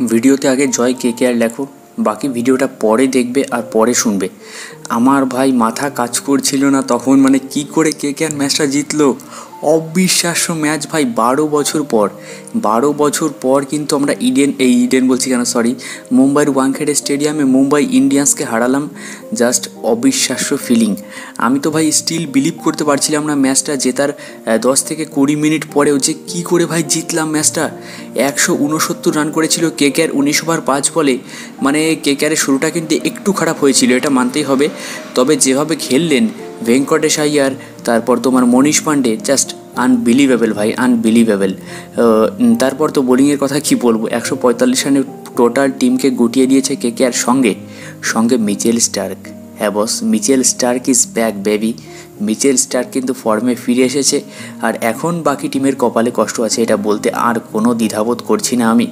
ভিডিওতে আগে জয় কেকেআর লেখো, বাকি ভিডিওটা পরে দেখবে আর পরে শুনবে। আমার ভাই মাথা কাজ করছিল না তখন, মানে কি করে কেকেআর ম্যাচটা জিতলো। অবিশ্বাস্য ম্যাচ ভাই। 12 বছর পর কিন্তু আমরা মুম্বাইয়ের ওয়াংখেড়ে স্টেডিয়ামে মুম্বাই ইন্ডিয়ান্সকে হারালাম। জাস্ট অবিশ্বাস্য ফিলিং। আমি তো ভাই স্টিল বিলিভ করতে পারছিলাম না ম্যাচটা জেতার 10 থেকে 20 মিনিট পরেও যে কী করে ভাই জিতলাম ম্যাচটা। 169 রান করেছিল কেকেআর 19 ওভার 5 বলে। মানে কেকেআরের শুরুটা কিন্তু একটু খারাপ হয়েছিল, এটা মানতেই হবে। তবে যেভাবে খেললেন ভেঙ্কটেশ আইয়ার, তারপর তোমার মনীষ পান্ডে, জাস্ট আনবিলিভেবল ভাই, আনবিলিভেবল। তারপর তো বোলিংয়ের কথা কি বলবো, 145 রানে টোটাল টিমকে গুটিয়ে দিয়েছে কেকেআর। সঙ্গে মিচেল স্টার্ক। হ্যাঁ boss, Mitchell Starc is back baby. Mitchell Starc কিন্তু ফর্মে ফিরে এসেছে। আর এখন বাকি টিমের কপালে কষ্ট আছে, এটা বলতে আর কোনো দ্বিধাবোধ করছি না আমি।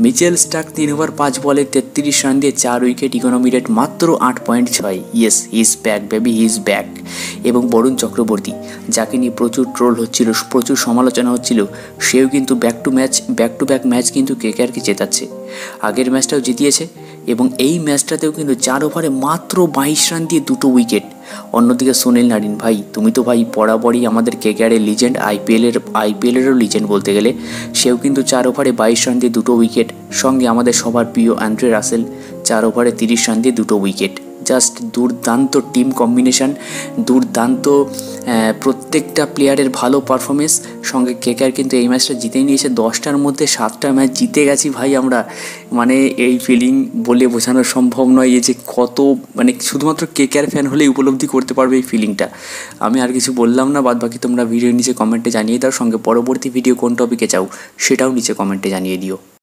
মিচেল স্টার্ক 3 ওভার 5 বলে 33 রান দিয়ে 4 উইকেট, ইকোনমি রেট মাত্র 8.6। Yes, he is back baby, he is back. এবং বরুণ চক্রবর্তী, যাকে নিয়ে প্রচুর ট্রোল হচ্ছিল, প্রচুর সমালোচনা হচ্ছিল, সেও কিন্তু ব্যাক টু ব্যাক ম্যাচ কিন্তু কেকেআরকে জেতাচ্ছে। আগের ম্যাচটাও জিতিয়েছে এবং এই ম্যাচটাতেও কিন্তু 4 ওভারে মাত্র 22 রান দিয়ে 2 উইকেট। অন্যদিকে সুনীল নারিন, ভাই তুমি তো ভাই বরাবরই আমাদের কেকেআরের লিজেন্ড, আইপিএলেরও লিজেন্ড বলতে গেলে। সেও কিন্তু 4 ওভারে 22 রান দিয়ে 2 উইকেট। সঙ্গে আমাদের সবার প্রিয় অ্যান্ড্রে রাসেল 4 ওভারে 30 রান দিয়ে 2 উইকেট। জাস্ট দুর্দান্ত টিম কম্বিনেশান, দুর্দান্ত প্রত্যেকটা প্লেয়ারের ভালো পারফরমেন্স। সঙ্গে কেকেআর কিন্তু এই ম্যাচটা জিতেই নিয়েছে। 10টার মধ্যে 7টা ম্যাচ জিতে গেছি ভাই আমরা। মানে এই ফিলিং বলে বোঝানো সম্ভব নয়, এই যে কত, মানে শুধুমাত্র কেকেআর ফ্যান হলেই উপলব্ধি করতে পারবে এই ফিলিংটা। আমি আর কিছু বললাম না, বাদ বাকি তোমরা ভিডিওর নিচে কমেন্টে জানিয়ে দাও। সঙ্গে পরবর্তী ভিডিও কোন টপিকে চাও সেটাও নিচে কমেন্টে জানিয়ে দিও।